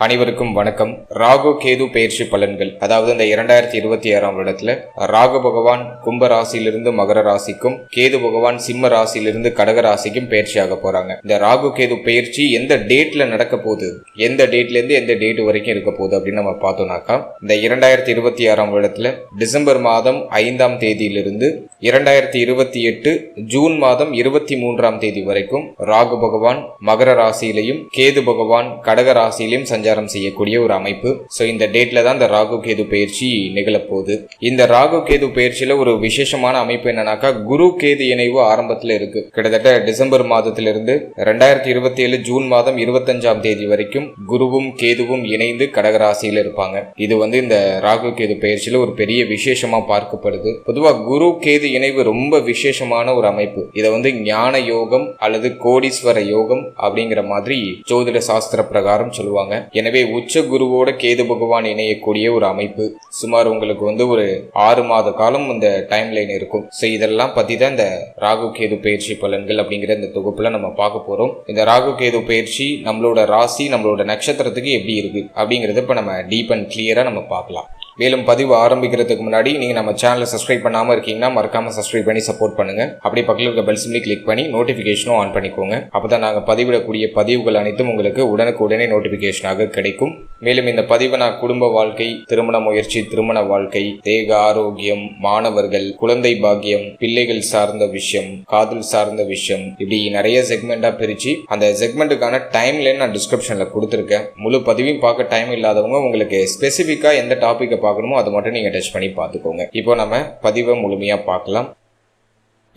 அனைவருக்கும் வணக்கம். ராகு கேது பெயர்ச்சி பலன்கள், அதாவது இந்த 2026 வருடத்துல ராகு பகவான் கும்ப ராசியிலிருந்து மகர ராசிக்கும், கேது பகவான் சிம்ம ராசியிலிருந்து கடக ராசிக்கும் பெயர்ச்சியாக போறாங்க. இந்த ராகு கேது பெயர்ச்சி எந்த டேட்ல நடக்க போகுது, எந்த டேட்ல இருந்து எந்த டேட் வரைக்கும் இருக்க போகுது அப்படின்னு நம்ம பார்த்தோம்னாக்கா, இந்த 2026 வருடத்துல டிசம்பர் மாதம் 5ஆம் தேதியிலிருந்து 2028 ஜூன் மாதம் 23ஆம் தேதி வரைக்கும் ராகு பகவான் மகர ராசியிலையும் கேது பகவான் கடக ராசியிலையும் சஞ்சாரம் செய்யக்கூடிய ஒரு அமைப்பு. சோ இந்த டேட்ல தான் இந்த ராகு கேது பயிற்சி நிகழப்போகுது. இந்த ராகு கேது பயிற்சியில ஒரு விசேஷமான அமைப்பு என்னன்னாக்கா, குரு கேது இணைவு ஆரம்பத்துல இருக்கு. கிட்டத்தட்ட டிசம்பர் மாதத்திலிருந்து 2027 ஜூன் மாதம் 25ஆம் தேதி வரைக்கும் குருவும் கேதுவும் இணைந்து கடக ராசியில இருப்பாங்க. இது இந்த ராகு கேது பயிற்சியில ஒரு பெரிய விசேஷமா பார்க்கப்படுது. பொதுவா குரு கேது இணைவு ரொம்ப விசேஷமான ஒரு அமைப்பு. இதை ஞான யோகம் அல்லது கோடீஸ்வர யோகம் அப்படிங்கிற மாதிரி ஜோதிட சாஸ்திர பிரகாரம் சொல்லுவாங்க. எனவே உச்ச குருவோட கேது பகவான் இணையக்கூடிய ஒரு அமைப்பு. சுமார் உங்களுக்கு ஒரு 6 மாத காலம் இந்த டைம் லைன் இருக்கும். சோ இதெல்லாம் பத்தி தான் இந்த ராகு கேது பயிற்சி பலன்கள் அப்படிங்கிற இந்த தொகுப்புல நம்ம பார்க்க போறோம். இந்த ராகு கேது பயிற்சி நம்மளோட ராசி, நம்மளோட நட்சத்திரத்துக்கு எப்படி இருக்கு அப்படிங்கறத இப்ப நம்ம டீப் அண்ட் கிளியரா நம்ம பார்க்கலாம். மேலும் பதிவு ஆரம்பிக்கிறதுக்கு முன்னாடி நீங்க நம்ம சேனலை சப்ஸ்கிரைப் பண்ணாம இருக்கீங்கன்னா மறக்காம சப்ஸ்கிரைப் பண்ணி சப்போர்ட் பண்ணுங்க. அப்படி பக்கத்தில் இருக்க பெல் சிம்பலை கிளிக் பண்ணி நோட்டிபிகேஷனும் ஆன் பண்ணிக்கோங்க. அப்பதான் நாங்க பதிவிடக்கூடிய பதிவுகள் அனைத்தும் உங்களுக்கு உடனுக்குடனே நோட்டிபிகேஷனாக கிடைக்கும். மேலும் இந்த பதிவை நான் குடும்ப வாழ்க்கை, திருமண முயற்சி, திருமண வாழ்க்கை, தேக ஆரோக்கியம், மாணவர்கள், குழந்தை பாக்கியம், பிள்ளைகள் சார்ந்த விஷயம், காதல் சார்ந்த விஷயம், இப்படி நிறைய செக்மெண்டா பிரிச்சு அந்த செக்மெண்ட்டுக்கான டைம் லைன் நான் டிஸ்கிரிப்ஷன்ல கொடுத்துருக்கேன். முழு பதிவையும் பார்க்க டைம் இல்லாதவங்க உங்களுக்கு ஸ்பெசிபிக்கா எந்த டாபிக் பார்க்கணுமோ அதை மட்டும் நீங்க டச் பண்ணி பார்த்துக்கோங்க. இப்போ நம்ம பதிவை முழுமையா பார்க்கலாம்.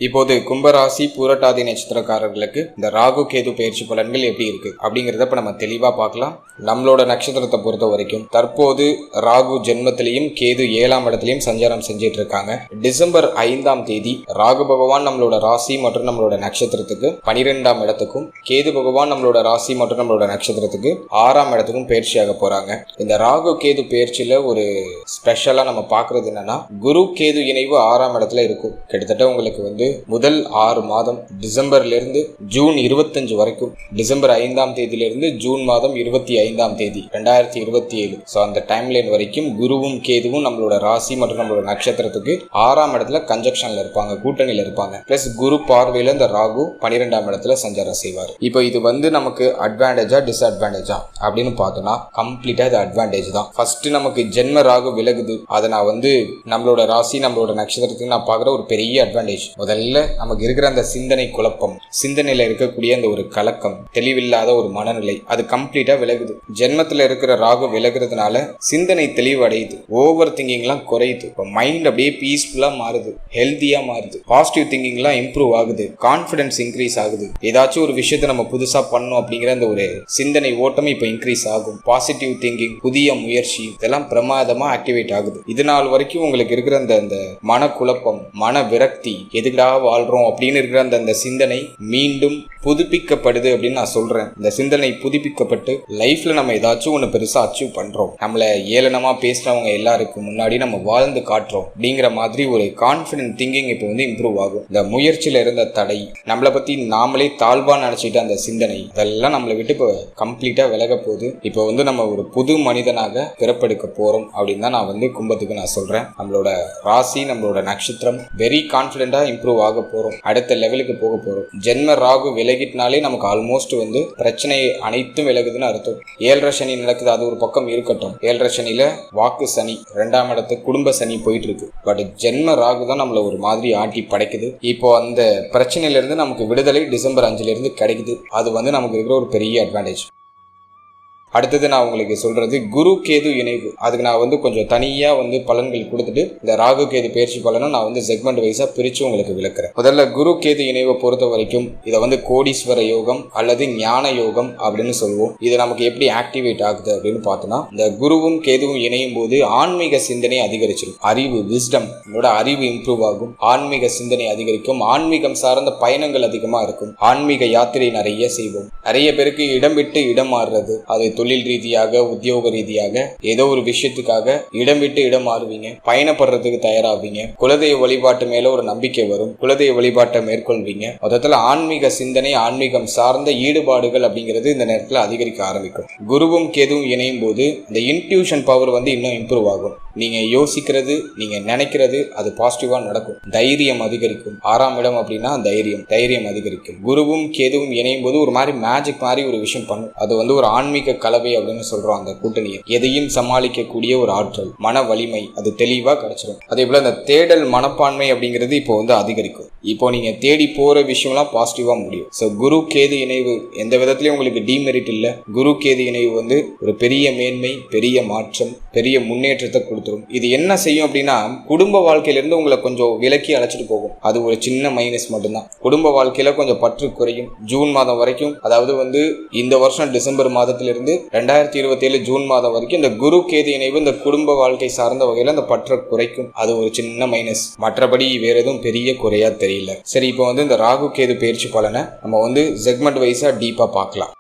இப்போது கும்பராசி பூரட்டாதி நட்சத்திரக்காரர்களுக்கு இந்த ராகு கேது பயிற்சி பலன்கள் எப்படி இருக்கு அப்படிங்கறத இப்ப நம்ம தெளிவா பார்க்கலாம். நம்மளோட நட்சத்திரத்தை பொறுத்த வரைக்கும் தற்போது ராகு ஜென்மத்திலையும் கேது 7ஆம் இடத்திலையும் சஞ்சாரம் செஞ்சிட்டு இருக்காங்க. டிசம்பர் 5ஆம் தேதி ராகு பகவான் நம்மளோட ராசி மற்றும் நம்மளோட நட்சத்திரத்துக்கு 12ஆம் இடத்துக்கும், கேது பகவான் நம்மளோட ராசி மற்றும் நம்மளோட நட்சத்திரத்துக்கு 6ஆம் இடத்துக்கும் பயிற்சியாக போறாங்க. இந்த ராகு கேது பயிற்சியில ஒரு ஸ்பெஷலா நம்ம பாக்குறது என்னன்னா, குரு கேது இணைவு 6ஆம் இடத்துல இருக்கும். கிட்டத்தட்ட உங்களுக்கு முதல் 6 மாதம் டிசம்பர்ல இருந்து ஜூன் 25 வரைக்கும், டிசம்பர் 5ஆம் தேதியிலிருந்து ஜூன் மாதம் 25ஆம் தேதி 2027, சோ அந்த டைம் லைன் வரைக்கும் குருவும் கேதுவும் நம்மளோட ராசி மற்றும் நம்மளோட நட்சத்திரத்துக்கு 6ஆம் இடத்துல கன்ஜக்ஷன்ல இருப்பாங்க, கூட்டணியில இருப்பாங்க. பிளஸ் குரு பார்வையில இந்த ராகு 12ஆம் இடத்துல சஞ்சாரம் செய்வார். இப்போ இது நமக்கு அட்வான்டேஜா டிஸ்அட்வான்டேஜா அப்படின்னு பார்த்தோம்னா, கம்ப்ளீட்டா இது அட்வான்டேஜ் தான். ஃபர்ஸ்ட் நமக்கு ஜென்ம ராகு விலகுது. அதை நான் நம்மளோட ராசி நம்மளோட நட்சத்திரத்துக்கு நான் பார்க்குற ஒரு பெரிய அட்வான்டேஜ். முதல்ல நமக்கு இருக்கிற அந்த சிந்தனை குழப்பம், சிந்தனையில இருக்கக்கூடிய அந்த ஒரு கலக்கம், தெளிவில்லாத ஒரு மனநிலை, அது கம்ப்ளீட்டா விலகுது. ஜென்மத்துல இருக்கிற ராகு விலகுறதுனால சிந்தனை தெளிவு அடையுது, ஓவர் திங்கிங் எல்லாம் குறையுது. இப்போ மைண்ட் அப்படியே பீஸ்ஃபுல்லா மாறுது, ஹெல்த்தியா மாறுது, பாசிட்டிவ் திங்கிங் எல்லாம் இம்ப்ரூவ் ஆகுது, கான்பிடன்ஸ் இன்க்ரீஸ் ஆகுது. ஏதாச்சும் ஒரு விஷயத்தை நம்ம புதுசா பண்ணணும் அப்படிங்கிற அந்த ஒரு சிந்தனை ஓட்டம் இப்ப இன்க்ரீஸ் ஆகும். பாசிட்டிவ் திங்கிங், புதிய முயற்சி, இதெல்லாம் பிரமாதமா ஆக்டிவேட் ஆகுது. இது நாள் வரைக்கும் உங்களுக்கு இருக்கிற அந்த மனக்குழப்பம், மன விரக்தி, எதுக்கா வாழ்றோம் அப்படின்னு இருக்கிற அந்த சிந்தனை மீண்டும் புதுப்பிக்கப்படுது அப்படின்னு நான் சொல்றேன். இந்த சிந்தனை புதுப்பிக்கப்பட்டு லைஃப்ல நம்ம ஏதாச்சும் ஒண்ணு பெருசா அச்சீவ் பண்றோம், நம்மள ஏளனமா பேசுறவங்க எல்லாருக்கும் முன்னாடி நம்ம வாழ்ந்து காட்டுறோம் அப்படிங்கிற மாதிரி ஒரு கான்பிடன்ட் திங்கிங் இப்போ இம்ப்ரூவ் ஆகும். இந்த முயற்சியில இருந்த தடை, நம்மளை பத்தி நாமளே தாழ்வா நினைச்சிட்டு அந்த சிந்தனை, இதெல்லாம் நம்மளை விட்டு இப்போ கம்ப்ளீட்டா விலக போகுது. இப்போ நம்ம ஒரு புது மனிதனாக பிறப்பெடுக்க போறோம் அப்படின்னு தான் நான் கும்பத்துக்கு நான் சொல்றேன். நம்மளோட ராசி நம்மளோட நட்சத்திரம் வெரி கான்பிடண்டா இம்ப்ரூவ் ஆக போறோம், அடுத்த லெவலுக்கு போக போறோம். ஜென்ம ராகு விலகிட்டனாலே நமக்கு ஆல்மோஸ்ட் பிரச்சனை அனைத்தும் விலகுதுன்னு அர்த்தம். 7.5 சனி நடக்குது, அது ஒரு பக்கம் இருக்கட்டும். 7.5 சனியில வாக்கு சனி, 2ஆம் இடத்துக்கு குடும்ப சனி போயிட்டு இருக்கு. பட் ஜென்ம ராகு தான் நம்மள ஒரு மாதிரி ஆட்டி படைக்குது. இப்போ அந்த பிரச்சனையில இருந்து நமக்கு விடுதலை டிசம்பர் 5ல இருந்து கிடைக்குது. அது நமக்கு இருக்கிற ஒரு பெரிய அட்வான்டேஜ். அடுத்தது நான் உங்களுக்கு சொல்றது குரு கேது இணைவு. அதுக்கு நான் கொஞ்சம் தனியா பலன்கள் கொடுத்துட்டு இந்த ராகு கேது பயிற்சி பலனை நான் செக்மெண்ட் வைஸா பிரிச்சு உங்களுக்கு விளக்குறேன். முதல்ல குரு கேது இணைவை பொறுத்த வரைக்கும் இதை கோடீஸ்வர யோகம் அல்லது ஞான யோகம் அப்படின்னு சொல்லுவோம். இது நமக்கு எப்படி ஆக்டிவேட் ஆகுது அப்படின்னு பார்த்தோம்னா, இந்த குருவும் கேதுவும் இணையும் போது ஆன்மீக சிந்தனை அதிகரிச்சிடும். அறிவு, விஸ்டம், அறிவு இம்ப்ரூவ் ஆகும், ஆன்மீக சிந்தனை அதிகரிக்கும், ஆன்மீகம் சார்ந்த பயணங்கள் அதிகமா இருக்கும், ஆன்மீக யாத்திரை நிறைய செய்வோம். நிறைய பேருக்கு இடம் விட்டு இடம் மாறுறது, அதை தொழில் ரீதியாக உத்தியோக ரீதியாக ஏதோ ஒரு விஷயத்துக்காக இடம் விட்டு இடம் மாறுவீங்க, பயணப்படுறதுக்கு தயாராவீங்க, குலதெய்வ வழிபாட்டு மேல ஒரு நம்பிக்கை வரும், குலதெய்வ வழிபாட்டை மேற்கொள்வீங்க. மொத்தத்துல ஆன்மீக சிந்தனை, ஆன்மீகம் சார்ந்த ஈடுபாடுகள் அப்படிங்கிறது இந்த நேரத்தில் அதிகரிக்க ஆரம்பிக்கும். குருவும் கேதுவும் இணையும் போது இந்த இன்ட்யூஷன் பவர் இன்னும் இம்ப்ரூவ் ஆகும். நீங்க யோசிக்கிறது, நீங்க நினைக்கிறது அது பாசிட்டிவா நடக்கும். தைரியம் அதிகரிக்கும். 6ஆம் இடம் அப்படின்னா தைரியம் அதிகரிக்கும். குருவும் கேதுவும் இணையும் போது ஒரு மாதிரி மேஜிக் மாதிரி ஒரு விஷயம் பண்ணும். அது ஒரு ஆன்மீக கலவை அப்படின்னு சொல்றோம். அந்த கூட்டணியை எதையும் சமாளிக்கக்கூடிய ஒரு ஆற்றல், மன வலிமை அது தெளிவா கிடைச்சிடும். அதே போல அந்த தேடல் மனப்பான்மை அப்படிங்கிறது இப்போ அதிகரிக்கும். இப்போ நீங்க தேடி போற விஷயம்லாம் பாசிட்டிவா முடியும். ஸோ குரு கேது இணைவு எந்த விதத்திலயும் உங்களுக்கு டிமெரிட் இல்ல. குரு கேது இணைவு ஒரு பெரிய மேன்மை, பெரிய மாற்றம், பெரிய முன்னேற்றத்தை கொடுத்துரும். இது என்ன செய்யும் அப்படின்னா குடும்ப வாழ்க்கையிலிருந்து உங்களை கொஞ்சம் விலக்கி அழைச்சிட்டு போகும். அது ஒரு சின்ன மைனஸ் மட்டும்தான். குடும்ப வாழ்க்கையில கொஞ்சம் பற்று குறையும். ஜூன் மாதம் வரைக்கும், அதாவது இந்த வருஷம் டிசம்பர் மாதத்திலிருந்து 2027 ஜூன் மாதம் வரைக்கும் இந்த குரு கேது இணைவு இந்த குடும்ப வாழ்க்கை சார்ந்த வகையில அந்த பற்றை குறைக்கும். அது ஒரு சின்ன மைனஸ். மற்றபடி வேற எதுவும் பெரிய குறையா தெரியல. சரி, இப்போ இந்த ராகு கேது பயிற்சி பலனை நம்ம செக்மெண்ட் வைஸா டீப்பா பார்க்கலாம்.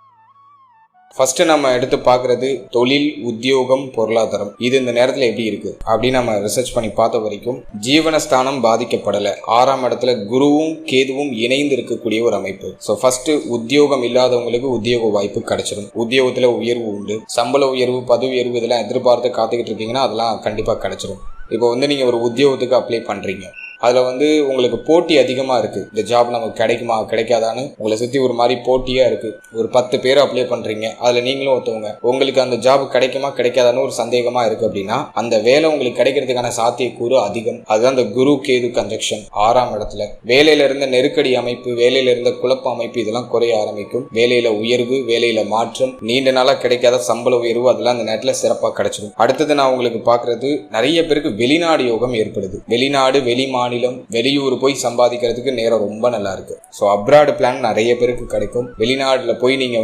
ஃபர்ஸ்ட் நம்ம எடுத்து பார்க்கறது தொழில், உத்தியோகம், பொருளாதாரம். இது இந்த நேரத்தில் எப்படி இருக்கு அப்படின்னு நம்ம ரிசர்ச் பண்ணி பார்த்த வரைக்கும் ஜீவனஸ்தானம் பாதிக்கப்படலை. 6ஆம் இடத்துல குருவும் கேதுவும் இணைந்து இருக்கக்கூடிய ஒரு அமைப்பு. ஸோ ஃபர்ஸ்ட் உத்தியோகம் இல்லாதவங்களுக்கு உத்தியோக வாய்ப்பு கிடைச்சிடும். உத்தியோகத்துல உயர்வு உண்டு. சம்பள உயர்வு, பதவி உயர்வு இதெல்லாம் எதிர்பார்த்து காத்துக்கிட்டு இருக்கீங்கன்னா அதெல்லாம் கண்டிப்பா கிடைச்சிடும். இப்போ நீங்க ஒரு உத்தியோகத்துக்கு அப்ளை பண்றீங்க. அதில் உங்களுக்கு போட்டி அதிகமாக இருக்குது. இந்த ஜாப் நமக்கு கிடைக்குமா கிடைக்காதான்னு உங்களை சுற்றி ஒரு மாதிரி போட்டியாக இருக்குது. ஒரு 10 பேர் அப்ளை பண்ணுறீங்க, அதில் நீங்களும் ஒருத்தவங்க. உங்களுக்கு அந்த ஜாப் கிடைக்குமா கிடைக்காதான்னு ஒரு சந்தேகமாக இருக்குது அப்படின்னா அந்த வேலை உங்களுக்கு கிடைக்கிறதுக்கான சாத்தியக்கூறு அதிகம். அதுதான் இந்த குரு கேது கன்ஜக்ஷன் 6ஆம் இடத்துல. வேலையில இருந்த நெருக்கடி அமைப்பு, வேலையில இருந்த குழப்ப அமைப்பு இதெல்லாம் குறைய ஆரம்பிக்கும். வேலையில உயர்வு, வேலையில மாற்றம், நீண்ட நாளாக கிடைக்காத சம்பள உயர்வு அதெல்லாம் அந்த நேரத்தில் சிறப்பாக கிடைச்சிடும். அடுத்தது நான் உங்களுக்கு பார்க்கறது, நிறைய பேருக்கு வெளிநாடு யோகம் ஏற்படுது. வெளிநாடு, வெளிமாநிலம், வெளியூர் போய் சம்பாதிக்கிறதுக்கு நேரம் ரொம்ப நல்லா இருக்கு. ஸோ அப்ராட் பிளான் நிறைய பேருக்கு கிடைக்கும். வெளிநாடுல போய் நீங்க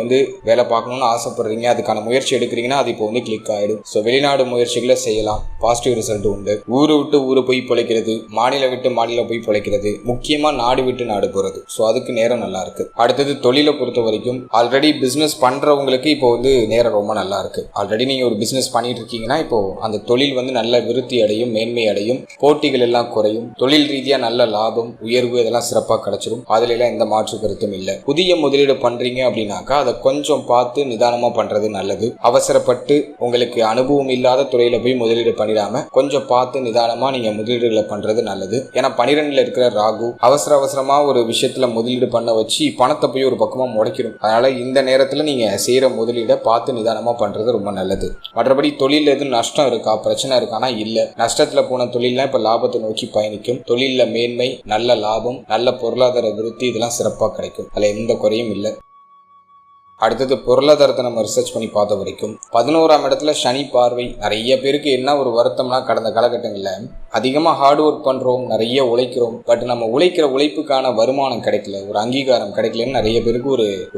வேலை பார்க்கணும்னு ஆசைப்படுறீங்க, அதுக்கான முயற்சி எடுக்கிறீங்கன்னா அது இப்போ கிளிக் ஆயிடும். ஸோ வெளிநாடு முயற்சிகளை செய்யலாம், பாசிட்டிவ் ரிசல்ட் உண்டு. ஊரு விட்டு ஊரு போய் பிழைக்கிறது, மாநிலம் விட்டு மாநிலம் போய் பிழைக்கிறது, முக்கியமா நாடு விட்டு நாடு போறது. ஸோ அதுக்கு நேரம் நல்லா இருக்கு. அடுத்தது தொழிலை பொறுத்த வரைக்கும் ஆல்ரெடி பிசினஸ் பண்றவங்களுக்கு இப்போ நேரம் ரொம்ப நல்லா இருக்கு. ஆல்ரெடி நீங்க ஒரு பிசினஸ் பண்ணிட்டு இருக்கீங்கன்னா இப்போ அந்த தொழில் நல்ல விருத்தி அடையும், மேன்மை அடையும், போட்டிகள் எல்லாம் குறையும். தொழில் ரீதியா நல்ல லாபம், உயர்வு இதெல்லாம் சிறப்பாக கிடைச்சிடும். அதுல எல்லாம் எந்த மாற்று கருத்தும் இல்லை. புதிய முதலீடு பண்றீங்க அப்படின்னாக்கா அதை கொஞ்சம் பார்த்து நிதானமா பண்றது நல்லது. அவசரப்பட்டு உங்களுக்கு அனுபவம் இல்லாத துறையில போய் முதலீடு பண்ணிடாம கொஞ்சம் பார்த்து நிதானமா நீங்க முதலீடுகளை பண்றது நல்லது. ஏன்னா 12ல இருக்கிற ராகு அவசரமா ஒரு விஷயத்துல முதலீடு பண்ண வச்சு பணத்தை போய் ஒரு பக்கமா முடைக்கிடும். அதனால இந்த நேரத்துல நீங்க செய்யற முதலீடை பார்த்து நிதானமா பண்றது ரொம்ப நல்லது. மற்றபடி தொழில் எதுவும் நஷ்டம் இருக்கா, பிரச்சனை இருக்கானா இல்ல. நஷ்டத்துல போன தொழில்லாம் இப்ப லாபத்தை நோக்கி பயணிக்கும். தொழில மேன்மை, நல்ல லாபம், நல்ல பொருளாதார விருத்தி இதெல்லாம் சிறப்பாக கிடைக்கும். அதுல எந்த குறையும் இல்லை. அடுத்தது பொருளாதாரத்தை நம்ம ரிசர்ச் பண்ணி பார்த்த வரைக்கும் 11ஆம் இடத்துல சனி பார்வை. நிறைய பேருக்கு என்ன ஒரு வருத்தம்னா கடந்த காலகட்டங்களில் அதிகமாக ஹார்ட் ஒர்க் பண்ணுறோம், நிறைய உழைக்கிறோம், பட் நம்ம உழைக்கிற உழைப்புக்கான வருமானம் கிடைக்கல, ஒரு அங்கீகாரம் கிடைக்கலன்னு நிறைய பேருக்கு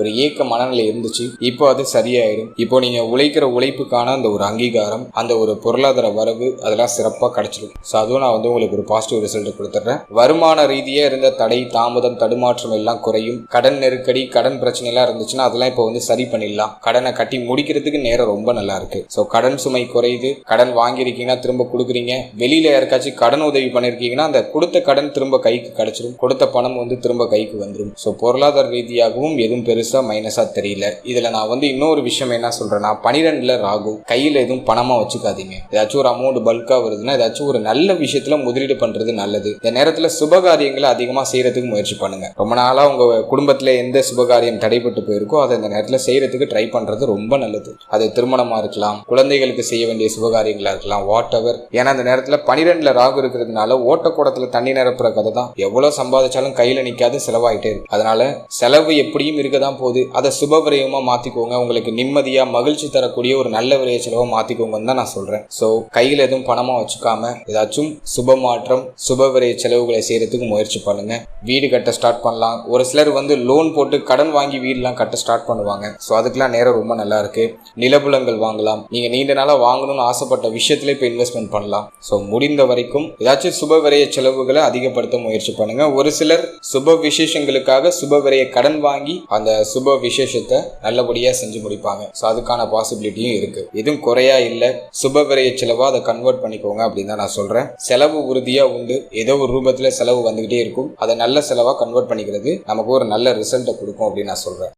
ஒரு ஏக்க மனநிலை இருந்துச்சு. இப்போ அது சரியாயிடும். இப்போ நீங்க உழைக்கிற உழைப்புக்கான அந்த ஒரு அங்கீகாரம், அந்த ஒரு பொருளாதார வரவு அதெல்லாம் சிறப்பாக கிடைச்சிடும். ஸோ அதுவும் நான் உங்களுக்கு ஒரு பாசிட்டிவ் ரிசல்ட் கொடுத்துட்றேன். வருமான ரீதியாக இருந்த தடை, தாமதம், தடுமாற்றம் எல்லாம் குறையும். கடன் நெருக்கடி, கடன் பிரச்சனை எல்லாம் இருந்துச்சுன்னா அதெல்லாம் இப்போ சரி பண்ணிடலாம். கடனை கட்டி முடிக்கிறதுக்கு நேரம் ரொம்ப நல்லா இருக்கு. சோ கடன் சுமை குறையுது. கடன் வாங்கியிருக்கீங்கன்னா திரும்ப கொடுக்குறீங்க. வெளியில யாருக்காச்சும் கடன் உதவி பண்ணிருக்கீங்கன்னா அந்த கொடுத்த கடன் திரும்ப கைக்கு கிடைச்சிடும். கொடுத்த பணம் திரும்ப கைக்கு வந்துடும். சோ பொருளாதார ரீதியாகவும் எதுவும் பெருசா மைனஸா தெரியல. இதுல நான் இன்னொரு விஷயம் என்ன சொல்றேன்னா 12ல ராகு, கையில எதுவும் பணமா வச்சுக்காதீங்க. ஏதாச்சும் ஒரு அமௌண்ட் பல்கா வருதுன்னா ஏதாச்சும் ஒரு நல்ல விஷயத்துல முதலீடு பண்றது நல்லது. இந்த நேரத்துல சுபகாரியங்களை அதிகமா செய்யறதுக்கு முயற்சி பண்ணுங்க. ரொம்ப நாளா உங்க குடும்பத்துல எந்த சுபகாரியம் தடைபட்டு போயிருக்கோ அதை இந்த நேரத்துல செய்யறதுக்கு ட்ரை பண்றது ரொம்ப நல்லது. அது திருமணமா இருக்கலாம், குழந்தைகளுக்கு செய்ய வேண்டிய சுபகாரியங்களா இருக்கலாம், வாட் எவர். ஏன்னா அந்த நேரத்துல 12ல ராகு இருக்கிறதுனால ஓட்டக்கூடத்துல தண்ணி நிரப்புற கதை தான். எவ்வளவு சம்பாதிச்சாலும் கையில நிக்காது, செலவாயிட்டே இருக்கு. அதனால செலவு எப்படியும் இருக்கதான் போகுது. அதை சுப விரயமா மாத்திக்கோங்க. உங்களுக்கு நிம்மதியா மகிழ்ச்சி தரக்கூடிய ஒரு நல்ல விரய செலவா மாத்திக்கோங்கன்னு தான் நான் சொல்றேன். சோ கையில எதுவும் பணமா வச்சுக்காம ஏதாச்சும் சுப மாற்றம், சுப விரய செலவுகளை செய்யறதுக்கு முயற்சி பண்ணுங்க. வீடு கட்ட ஸ்டார்ட் பண்ணலாம். ஒரு சிலர் லோன் போட்டு கடன் வாங்கி வீடுலாம் கட்ட ஸ்டார்ட் பண்ணுவாங்க. சோ அதுக்கெல்லாம் நேரம் ரொம்ப நல்லா இருக்கு. நிலபுலங்கள் வாங்கலாம். நீங்க நீண்ட நாளா வாங்கணும்னு ஆசைப்பட்ட விஷயத்துல இப்ப இன்வெஸ்ட்மெண்ட் பண்ணலாம். சோ முடிந்த வரை வரைக்கும் ஏதாச்சும் சுப விரய செலவுகளை அதிகப்படுத்த முயற்சி பண்ணுங்க. ஒரு சிலர் சுப விசேஷங்களுக்காக சுப விரய கடன் வாங்கி அந்த சுப விசேஷத்தை நல்லபடியா செஞ்சு முடிப்பாங்க. ஸோ அதுக்கான பாசிபிலிட்டியும் இருக்கு. எதுவும் குறையா இல்லை, சுப விரய செலவா அதை கன்வெர்ட் பண்ணிக்கோங்க அப்படின்னு தான் நான் சொல்றேன். செலவு உறுதியா உண்டு, ஏதோ ஒரு ரூபத்துல செலவு வந்துகிட்டே இருக்கும். அதை நல்ல செலவா கன்வெர்ட் பண்ணிக்கிறது நமக்கு ஒரு நல்ல ரிசல்ட்டை கொடுக்கும் அப்படின்னு நான் சொல்றேன்.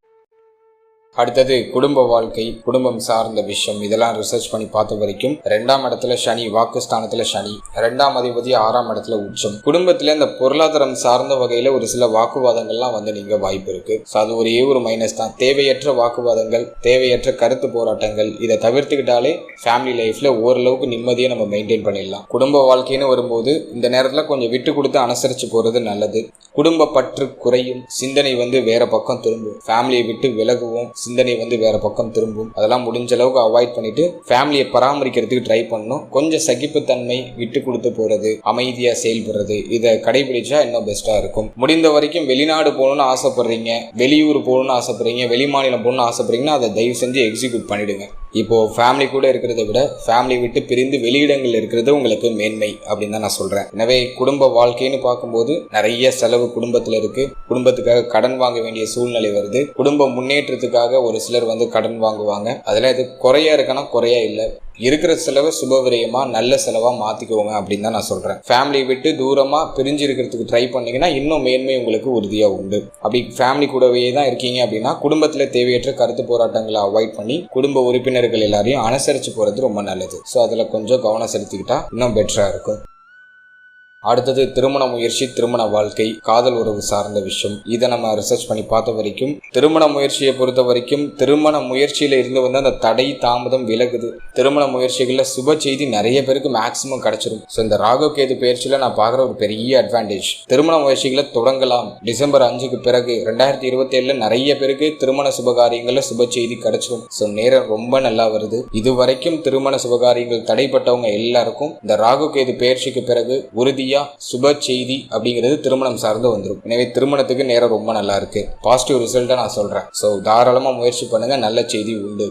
அடுத்தது குடும்ப வாழ்க்கை, குடும்பம் சார்ந்த விஷயம், இதெல்லாம் ரிசர்ச் பண்ணி பார்த்த வரைக்கும் 2ஆம் இடத்துல சனி, வாக்குஸ்தானத்துல சனி, 2ஆம் அதிபதி 6ஆம் இடத்துல உச்சம். குடும்பத்துல இந்த பொருளாதாரம் சார்ந்த வகையில ஒரு சில வாக்குவாதங்கள்லாம் வந்து நீங்க வாய்ப்பு இருக்கு. அது ஒரே ஒரு மைனஸ் தான். தேவையற்ற வாக்குவாதங்கள், தேவையற்ற கருத்து போராட்டங்கள், இதை தவிர்த்துக்கிட்டாலே ஃபேமிலி லைஃப்ல ஓரளவுக்கு நிம்மதியை நம்ம மெயின்டைன் பண்ணிடலாம். குடும்ப வாழ்க்கைன்னு வரும்போது இந்த நேரத்துல கொஞ்சம் விட்டு கொடுத்து அனுசரிச்சு போறது நல்லது. குடும்ப பற்று குறையும், சிந்தனை வந்து வேற பக்கம் திரும்பும், ஃபேமிலியை விட்டு விலகுவோம், சிந்தனை வந்து வேற பக்கம் திரும்பும். அதெல்லாம் முடிஞ்ச அளவுக்கு அவாய்ட் பண்ணிட்டு ஃபேமிலியை பராமரிக்கிறதுக்கு ட்ரை பண்ணணும். கொஞ்சம் சகிப்புத்தன்மை, விட்டு கொடுத்து போறது, அமைதியா செயல்படுறது, இதை கடைபிடிச்சா இன்னும் பெஸ்டா இருக்கும். முடிந்த வரைக்கும் வெளிநாடு போகணும்னு ஆசைப்படுறீங்க, வெளியூர் போகணும்னு ஆசைப்படுறீங்க, வெளி மாநிலம் போகணும்னு ஆசைப்படுறீங்கன்னா அதை தயவு செஞ்சு எக்ஸிக்யூட் பண்ணிடுங்க. இப்போ ஃபேமிலி கூட இருக்கிறத விட ஃபேமிலி விட்டு பிரிந்து வெளியிடங்கள் இருக்கிறது உங்களுக்கு மேன்மை அப்படின்னு தான் நான் சொல்றேன். எனவே குடும்ப வாழ்க்கைன்னு பார்க்கும்போது நிறைய செலவு குடும்பத்துல இருக்கு. குடும்பத்துக்காக கடன் வாங்க வேண்டிய சூழ்நிலை வருது. குடும்ப முன்னேற்றத்துக்காக ஒரு சிலர் வந்து கடன் வாங்குவாங்க. அதெல்லாம் இது குறையா இருக்கனா குறையா இல்லை, இருக்கிற செலவை சுப விரயமா நல்ல செலவா மாத்திக்கோங்க அப்படின்னு தான் நான் சொல்றேன். ஃபேமிலி விட்டு தூரமா பிரிஞ்சு இருக்கிறதுக்கு ட்ரை பண்ணீங்கன்னா இன்னும் மேன்மை உங்களுக்கு உறுதியா உண்டு. அப்படி ஃபேமிலி கூடவே தான் இருக்கீங்க அப்படின்னா குடும்பத்துல தேவையற்ற கருத்து போராட்டங்களை அவாய்ட் பண்ணி குடும்ப உறுப்பினர்கள் எல்லாரையும் அனுசரிச்சு போறது ரொம்ப நல்லது. ஸோ அதுல கொஞ்சம் கவனம் செலுத்திக்கிட்டா இன்னும் பெட்டரா இருக்கும். அடுத்தது திருமண முயற்சி, திருமண வாழ்க்கை, காதல் உறவு சார்ந்த விஷயம். இதை நம்ம ரிசர்ச் பண்ணி பார்த்த வரைக்கும் திருமண முயற்சியை பொறுத்த வரைக்கும் திருமண முயற்சியில இருந்து வந்து அந்த தடை தாமதம் விலகுது. திருமண முயற்சிகள்ல சுப செய்தி நிறைய பேருக்கு மேக்சிமம் கிடைச்சிடும். ஸோ இந்த ராகு கேது பயிற்சியில நான் பார்க்குற ஒரு பெரிய அட்வான்டேஜ், திருமண முயற்சிகளை தொடங்கலாம். டிசம்பர் 5க்கு பிறகு 2027 நிறைய பேருக்கு திருமண சுபகாரியங்கள்ல சுப செய்தி கிடைச்சிடும். ஸோ நேரம் ரொம்ப நல்லா வருது. இதுவரைக்கும் திருமண சுபகாரியங்கள் தடைப்பட்டவங்க எல்லாருக்கும் இந்த ராகு கேது பயிற்சிக்கு பிறகு உறுதி சுப செய்தி அப்படிங்கிறது திருமணம் சார்ந்து வந்துடும். எனவே திருமணத்துக்கு நேரம் ரொம்ப நல்லா இருக்கு. பாசிட்டிவ் ரிசல்ட்டை நான் சொல்றேன். ஸோ தாராளமா முயற்சி பண்ணுங்க, நல்ல செய்தி உண்டு.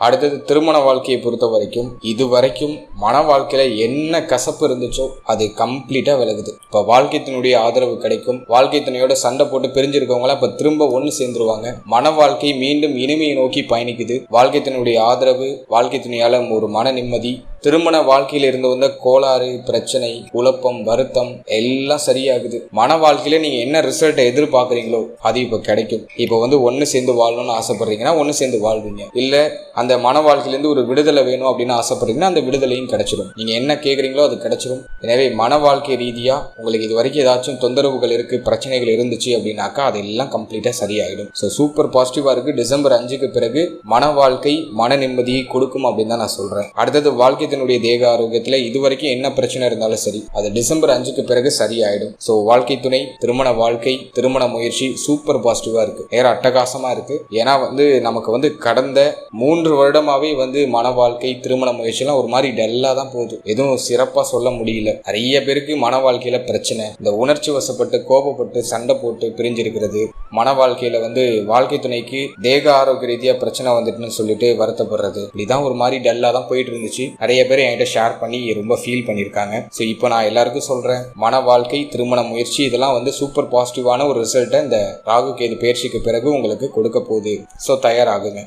அடுத்தது திருமண வாழ்க்கையை பொறுத்த வரைக்கும் இதுவரைக்கும் மன வாழ்க்கையில என்ன கசப்பு இருந்துச்சோ அது கம்ப்ளீட்டா விலகுது. இப்ப வாழ்க்கை துணையுடைய ஆதரவு கிடைக்கும். வாழ்க்கை துணையோட சண்டை போட்டு பிரிஞ்சிருக்கவங்கள இப்ப திரும்ப ஒண்ணு சேர்ந்துருவாங்க. மன வாழ்க்கை மீண்டும் இனிமையை நோக்கி பயணிக்குது. வாழ்க்கை துணையுடைய ஆதரவு, வாழ்க்கை துணையால ஒரு மன நிம்மதி, திருமண வாழ்க்கையில இருந்து வந்த கோளாறு, பிரச்சனை, குழப்பம், வருத்தம் எல்லாம் சரியாகுது. மன வாழ்க்கையில நீங்க என்ன ரிசல்ட்டை எதிர்பார்க்குறீங்களோ அது இப்ப கிடைக்கும். இப்ப வந்து ஒன்னு சேர்ந்து வாழணும்னு ஆசைப்படுறீங்கன்னா ஒன்னு சேர்ந்து வாழ்வீங்க. இல்ல அந்த மன வாழ்க்கையிலிருந்து ஒரு விடுதலை வேணும் அப்படின்னு ஆசைப்படுறீங்கன்னா அந்த விடுதலையும் கிடைச்சிடும். நீங்க என்ன கேட்குறீங்களோ அது கிடைச்சிடும். எனவே மன வாழ்க்கை ரீதியா உங்களுக்கு இது வரைக்கும் ஏதாச்சும் தொந்தரவுகள் இருக்கு, பிரச்சனைகள் இருந்துச்சு அப்படின்னாக்கா அதெல்லாம் கம்ப்ளீட்டா சரியாயிடும். ஸோ சூப்பர் பாசிட்டிவா இருக்கு. டிசம்பர் 5க்கு பிறகு மன வாழ்க்கை மன நிம்மதியை கொடுக்கும் அப்படின்னு தான் நான் சொல்றேன். அடுத்தது வாழ்க்கை தேக ஆரோக்கியத்துல இதுவரைக்கும் என்ன பிரச்சனை இருந்தாலும் சரி அது டிசம்பர் 5க்கு பிறகு சரியாயிடும். சோ வாழ்க்கை துணை, திருமண வாழ்க்கை, திருமண முயற்சி சூப்பர் பாசிட்டிவா இருக்கு, நேர அட்டகாசமா இருக்கு. ஏன்னா வந்து நமக்கு வந்து கடந்த 3 வருடமாவே வந்து மன வாழ்க்கை, திருமண முயற்சி எல்லாம் ஒரு மாதிரி டல்லா தான் போகுது. எதுவும் சிறப்பா சொல்ல முடியல. நிறைய பேருக்கு மன வாழ்க்கையில பிரச்சனை, இந்த உணர்ச்சி வசப்பட்டு கோபப்பட்டு சண்டை போட்டு பிரிஞ்சிருக்கிறது, மன வாழ்க்கையில வந்து வாழ்க்கை துணைக்கு தேக ஆரோக்கிய ரீதியா பிரச்சனை வந்துட்டுன்னு சொல்லிட்டு வருத்தப்படுறது, இப்படிதான் ஒரு மாதிரி டல்லா தான் போயிட்டு இருந்துச்சு. நிறைய பேர் என்கிட்ட ஷேர் பண்ணி ரொம்ப ஃபீல் பண்ணியிருக்காங்க. ஸோ இப்போ நான் எல்லாருக்கும் சொல்றேன், மன வாழ்க்கை, திருமண முயற்சி இதெல்லாம் வந்து சூப்பர் பாசிட்டிவான ஒரு ரிசல்ட்டை இந்த ராகு கேது பயிற்சிக்கு பிறகு உங்களுக்கு கொடுக்க போகுது. ஸோ தயாராகுங்க.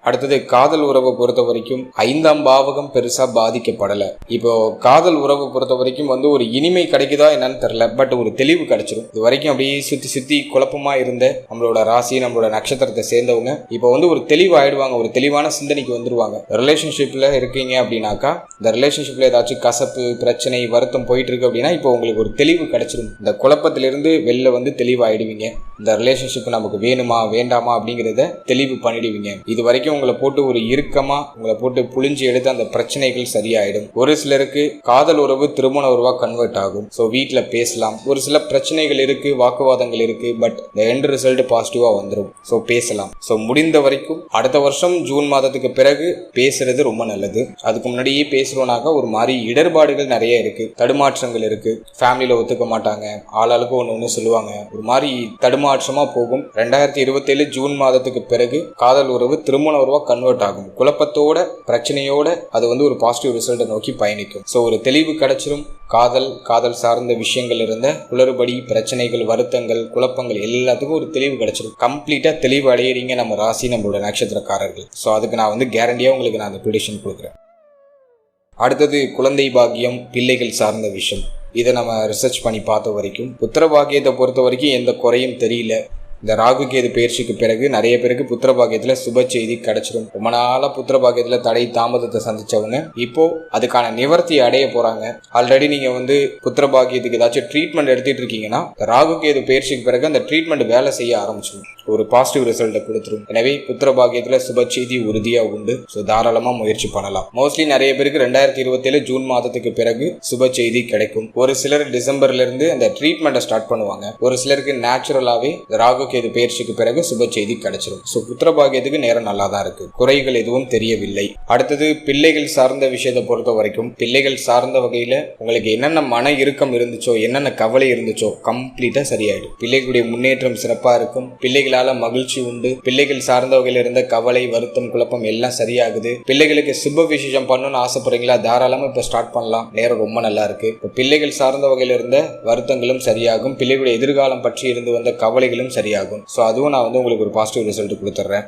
அடுத்தது காதல் உறவை பொறுத்த வரைக்கும் 5ஆம் பாவகம் பெருசா பாதிக்கப்படல. இப்போ காதல் உறவை பொறுத்த வரைக்கும் வந்து ஒரு இனிமை கிடைக்குதா என்னன்னு தெரியல, பட் ஒரு தெளிவு கிடைச்சிடும். இது வரைக்கும் அப்படியே சுத்தி சுத்தி குழப்பமா இருந்த நம்மளோட ராசி, நம்மளோட நட்சத்திரத்தை சேர்ந்தவங்க இப்போ வந்து ஒரு தெளிவு ஆயிடுவாங்க, ஒரு தெளிவான சிந்தனைக்கு வந்துருவாங்க. ரிலேஷன்ஷிப்ல இருக்கீங்க அப்படின்னாக்கா இந்த ரிலேஷன்ஷிப்ல ஏதாச்சும் கசப்பு, பிரச்சனை, வருத்தம் போயிட்டு இருக்கு அப்படின்னா இப்போ உங்களுக்கு ஒரு தெளிவு கிடைச்சிடும். இந்த குழப்பத்திலிருந்து வெளில வந்து தெளிவாயிடுவீங்க. இந்த ரிலேஷன்ஷிப் நமக்கு வேணுமா வேண்டாமா அப்படிங்கிறத தெளிவு பண்ணிடுவீங்க. இது வரைக்கும் உங்களை போட்டு ஒரு இறுக்கமா உங்களை போட்டு புளிஞ்சு எடுத்து அந்த பிரச்சனைகள் சரியாயிடும். ஒரு சிலருக்கு காதல் உறவு திருமண உறவா கன்வெர்ட் ஆகும். ஸோ வீட்டில் பேசலாம். ஒரு சில பிரச்சனைகள் இருக்கு, வாக்குவாதங்கள் இருக்கு, பட் இந்த எண்ட் ரிசல்ட் பாசிட்டிவா வந்துடும். ஸோ பேசலாம். ஸோ முடிந்த வரைக்கும் அடுத்த வருஷம் ஜூன் மாதத்துக்கு பிறகு பேசுறது ரொம்ப நல்லது. அதுக்கு முன்னாடியே பேசுறோம்னாக்கா ஒரு மாதிரி இடர்பாடுகள் நிறைய இருக்கு, தடுமாற்றங்கள் இருக்கு. ஃபேமிலியில ஒத்துக்க மாட்டாங்க, ஆளாளுக்கு ஒன்று சொல்லுவாங்க, ஒரு மாதிரி தடுமாற்றமா போகும். 2027 ஜூன் மாதத்துக்கு பிறகு காதல் உறவு திருமண பவர்வா கன்வெர்ட் ஆகும். குழப்பத்தோட பிரச்சனையோட அது வந்து ஒரு பாசிட்டிவ் ரிசல்ட்டை நோக்கி பயணிக்கும். ஸோ ஒரு தெளிவு கிடைச்சிரும். காதல் சார்ந்த விஷயங்கள் இருந்த குளறுபடி, பிரச்சனைகள், வருத்தங்கள், குழப்பங்கள் எல்லாத்துக்கும் ஒரு தெளிவு கிடைச்சிடும். கம்ப்ளீட்டா தெளிவு அடையிறீங்க நம்ம ராசி, நம்மளோட நட்சத்திரக்காரர்கள். ஸோ அதுக்கு நான் வந்து கேரண்டியா உங்களுக்கு நான் அந்த ப்ரிடிக்ஷன் கொடுக்குறேன். அடுத்தது குழந்தை பாக்கியம், பிள்ளைகள் சார்ந்த விஷயம். இதை நம்ம ரிசர்ச் பண்ணி பார்த்த வரைக்கும் புத்திர பாக்கியத்தை பொறுத்த வரைக்கும் எந்த குறையும் தெரியல. இந்த ராகு கேது பயிற்சிக்கு பிறகு நிறைய பேருக்கு புத்திர பாக்கியத்துல சுப செய்தி கிடைச்சிடும். ரொம்ப நாளா புத்திர பாக்கியத்துல தடை தாமதத்தை சந்திச்சவங்க இப்போ அதுக்கான நிவர்த்தி அடைய போறாங்க. ஆல்ரெடி நீங்க வந்து புத்திர பாக்கியத்துக்கு ஏதாச்சும் ட்ரீட்மெண்ட் எடுத்துட்டு இருக்கீங்கன்னா ராகு கேது பயிற்சிக்கு பிறகு அந்த ட்ரீட்மெண்ட் வேலை செய்ய ஆரம்பிச்சிடும், ஒரு பாசிட்டிவ் ரிசல்ட்டை கொடுத்துரும். எனவே புத்திர பாக்கியத்துல சுப செய்தி உறுதியா உண்டு. ஸோ தாராளமா முயற்சி பண்ணலாம். மோஸ்ட்லி நிறைய பேருக்கு 2027 ஜூன் மாதத்துக்கு பிறகு சுப செய்தி கிடைக்கும். ஒரு சிலர் டிசம்பர்ல இருந்து அந்த ட்ரீட்மெண்ட்டை ஸ்டார்ட் பண்ணுவாங்க. ஒரு சிலருக்கு நேச்சுரலாவே ராகு கேது பயிற்சிக்கு பிறகு சுப செய்தி கிடைச்சிடும். ஸோ புத்திர பாக்கியத்துக்கு நேரம் நல்லா தான் இருக்கு, குறைகள் எதுவும் தெரியவில்லை. அடுத்தது பிள்ளைகள் சார்ந்த விஷயத்தை பொறுத்த வரைக்கும் பிள்ளைகள் சார்ந்த வகையில உங்களுக்கு என்னென்ன மன இறுக்கம் இருந்துச்சோ, என்னென்ன கவலை இருந்துச்சோ கம்ப்ளீட்டா சரியாயிடும். பிள்ளைகளுடைய முன்னேற்றம் சிறப்பா இருக்கும். பிள்ளைகளால மகிழ்ச்சி உண்டு. பிள்ளைகள் சார்ந்த வகையில இருந்த கவலை, வருத்தம், குழப்பம் எல்லாம் சரியாகுது. பிள்ளைகளுக்கு சுப விசேஷம் பண்ணணும்னு ஆசைப்படுறீங்களா, தாராளமா இப்ப ஸ்டார்ட் பண்ணலாம். நேரம் ரொம்ப நல்லா இருக்கு. இப்ப பிள்ளைகள் சார்ந்த வகையில இருந்த வருத்தங்களும் சரியாகும். பிள்ளைகளுடைய எதிர்காலம் பற்றி இருந்து வந்த கவலைகளும் சரியாகும். ஸோ அதுவும் நான் வந்து உங்களுக்கு ஒரு பாசிட்டிவ் ரிசல்ட் கொடுத்துட்றேன்.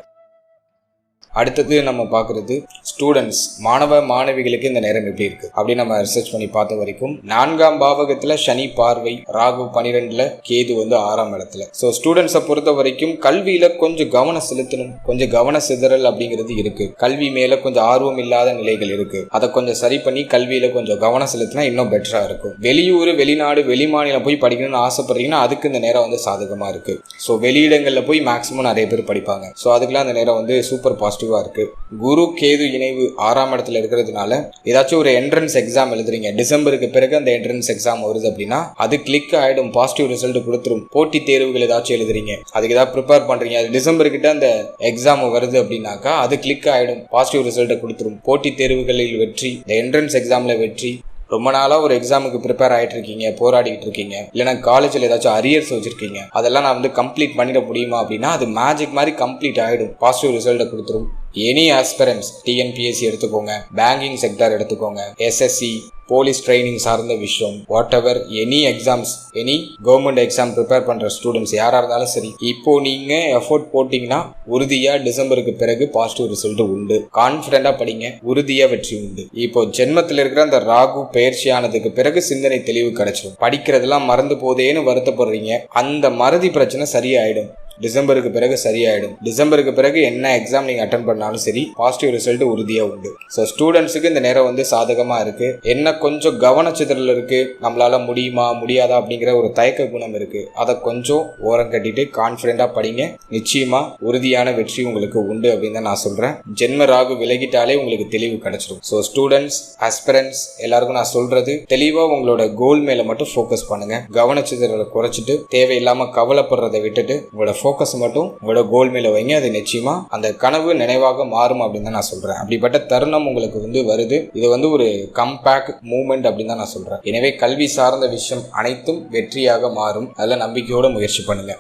அடுத்தது நம்ம பார்க்குறது ஸ்டூடெண்ட்ஸ், மாணவ மாணவிகளுக்கு இந்த நேரம் எப்படி இருக்கு அப்படின்னு நம்ம ரிசர்ச் பண்ணி பார்த்த வரைக்கும் 4ஆம் பாவகத்துல சனி பார்வை, ராகு 12ல, கேது வந்து 6ஆம் இடத்துல. ஸோ ஸ்டூடெண்ட்ஸை பொறுத்த வரைக்கும் கல்வியில கொஞ்சம் கவனம் செலுத்தணும். கொஞ்சம் கவன சிதறல் அப்படிங்கிறது இருக்கு. கல்வி மேல கொஞ்சம் ஆர்வம் இல்லாத நிலைகள் இருக்கு. அதை கொஞ்சம் சரி பண்ணி கல்வியில கொஞ்சம் கவனம் செலுத்தினா இன்னும் பெட்டரா இருக்கும். வெளியூர், வெளிநாடு, வெளிமாநிலம் போய் படிக்கணும்னு ஆசைப்படுறீங்கன்னா அதுக்கு இந்த நேரம் வந்து சாதகமா இருக்கு. ஸோ வெளியிடங்கள்ல போய் மேக்சிமம் நிறைய பேர் படிப்பாங்க. ஸோ அதுக்கெல்லாம் அந்த நேரம் வந்து சூப்பர் பாசிட்டிவ் இருக்கு. குரு கேது இணைவு 6ஆம் இடத்துல இருக்கிறதுனால ஏதாச்சும் ஒரு என்ட்ரன்ஸ் எக்ஸாம் எழுதுறீங்க, டிசம்பருக்கு பிறகு அந்த என்ட்ரன்ஸ் எக்ஸாம் வருது அப்படின்னா அது கிளிக் ஆயிடும், பாசிட்டிவ் ரிசல்ட் கொடுத்துரும். போட்டி தேர்வுகள் ஏதாச்சும் எழுதுறீங்க, அதுக்கு ஏதாவது ப்ரிப்பேர் பண்றீங்க, அது டிசம்பர் கிட்ட அந்த எக்ஸாம் வருது அப்படின்னாக்கா அது கிளிக் ஆயிடும், பாசிட்டிவ் ரிசல்ட் கொடுத்துரும். போட்டி தேர்வுகளில் வெற்றி, இந்த என்ட்ரன்ஸ் எக்ஸாம்ல வெற்றி. ரொம்ப நாளாக ஒரு எக்ஸாமுக்கு ப்ரிப்பேர் ஆகிட்டு இருக்கீங்க, போராடிக்கிட்டு இருக்கீங்க, இல்லைனா காலேஜில் ஏதாச்சும் அரியர்ஸ் வச்சிருக்கீங்க, அதெல்லாம் நான் வந்து கம்ப்ளீட் பண்ணிட முடியுமா அப்படின்னா அது மேஜிக் மாதிரி கம்ப்ளீட் ஆகிடும், பாசிட்டிவ் ரிசல்ட்டை கொடுத்துரும். எனி ஆஸ்பிரன்ஸ், டிஎன்பிஎஸ்சி எடுத்துக்கோங்க, பேங்கிங் செக்டர் எடுத்துக்கோங்க, எஸ்எஸ்சி, போலீஸ் ட்ரைனிங் சார்ந்த விஷயம், what ever, any exams, any government exam prepare பண்ற ஸ்டூடெண்ட்ஸ் யாரா இருந்தாலும் சரி, இப்போ நீங்க எஃபோர்ட் போட்டீங்கன்னா உறுதியா டிசம்பருக்கு பிறகு பாசிட்டிவ் ரிசல்ட் உண்டு. கான்பிடண்டா படிங்க, உறுதியா வெற்றி உண்டு. இப்போ ஜென்மத்தில் இருக்கிற அந்த ராகு பயிற்சி ஆனதுக்கு பிறகு சிந்தனை தெளிவு கிடைச்சிடும். படிக்கிறதெல்லாம் மறந்து போதேன்னு வருத்தப்படுறீங்க, அந்த மறதி பிரச்சனை சரியாயிடும். டிசம்பருக்கு பிறகு சரியாயிடும். டிசம்பருக்கு பிறகு என்ன எக்ஸாம் நீங்க அட்டன் பண்ணாலும் சரி பாசிட்டிவ் ரிசல்ட் உறுதியா உண்டு. ஸோ ஸ்டூடெண்ட்ஸுக்கு இந்த நேரம் வந்து சாதகமா இருக்கு. என்ன கொஞ்சம் கவனச்சிதறல் இருக்கு, நம்மளால முடியுமா முடியாதா அப்படிங்கிற ஒரு தயக்க குணம் இருக்கு, அதை கொஞ்சம் ஓரம் கட்டிட்டு கான்பிடண்டா படிங்க, நிச்சயமா உறுதியான வெற்றி உங்களுக்கு உண்டு அப்படின்னு தான் நான் சொல்றேன். ஜென்ம ராகு விலகிட்டாலே உங்களுக்கு தெளிவு கிடைச்சிடும். ஸோ ஸ்டூடெண்ட்ஸ், ஆஸ்பிரன்ட்ஸ் எல்லாருக்கும் நான் சொல்றது, தெளிவா உங்களோட கோல் மேல மட்டும் ஃபோக்கஸ் பண்ணுங்க. கவனச்சிதறலை குறைச்சிட்டு தேவையில்லாம கவலைப்படுறதை விட்டுட்டு உங்களோட ஃபோக்கஸ் மட்டும் உங்களோட கோல் மேல வைங்க. அது நிச்சயமா அந்த கனவு நினைவாக மாறும் அப்படின்னு தான் நான் சொல்றேன். அப்படிப்பட்ட தருணம் உங்களுக்கு வந்து வருது. இது வந்து ஒரு கம்பேக் மூவ்மெண்ட் அப்படின்னு தான் நான் சொல்றேன். எனவே கல்வி சார்ந்த விஷயம் அனைத்தும் வெற்றியாக மாறும். அதில் நம்பிக்கையோட முயற்சி பண்ணுங்க.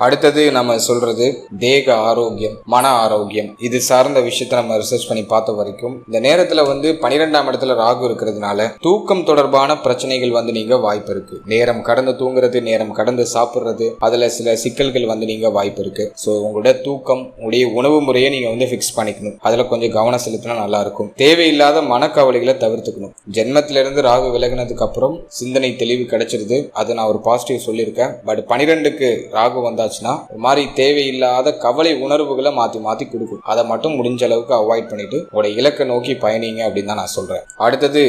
அடுத்தது நம்ம சொல்றது தேக ஆரோக்கியம், மன ஆரோக்கியம். இது சார்ந்த விஷயத்த நம்ம ரிசர்ச் பண்ணி பார்த்த வரைக்கும் இந்த நேரத்துல வந்து 12ஆம் இடத்துல ராகு இருக்கிறதுனால தூக்கம் தொடர்பான பிரச்சனைகள் வந்து நீங்க வாய்ப்பு இருக்கு. நேரம் கடந்து தூங்குறது, நேரம் கடந்து சாப்பிடுறது, அதுல சில சிக்கல்கள் வந்து நீங்க வாய்ப்பு இருக்கு. ஸோ உங்களோட தூக்கம், உங்களுடைய உணவு முறையை நீங்க வந்து ஃபிக்ஸ் பண்ணிக்கணும். அதுல கொஞ்சம் கவனம் செலுத்தினா நல்லா இருக்கும். தேவையில்லாத மனக்கவலைகளை தவிர்த்துக்கணும். ஜென்மத்திலிருந்து ராகு விலகினதுக்கு அப்புறம் சிந்தனை தெளிவு கிடைச்சிருது, அது நான் ஒரு பாசிட்டிவ் சொல்லியிருக்கேன். பட் 12க்கு ராகு வந்தா ஒரு மாதிரி தேவையில்லாத கவலை உணர்வுகளை மாத்தி கொடுக்கும். அதை மட்டும் முடிஞ்ச அளவுக்கு அவாய்ட் பண்ணிட்டு உங்களோட இலக்கை நோக்கி பயணிங்க அப்படின்னு தான் நான் சொல்றேன். அடுத்தது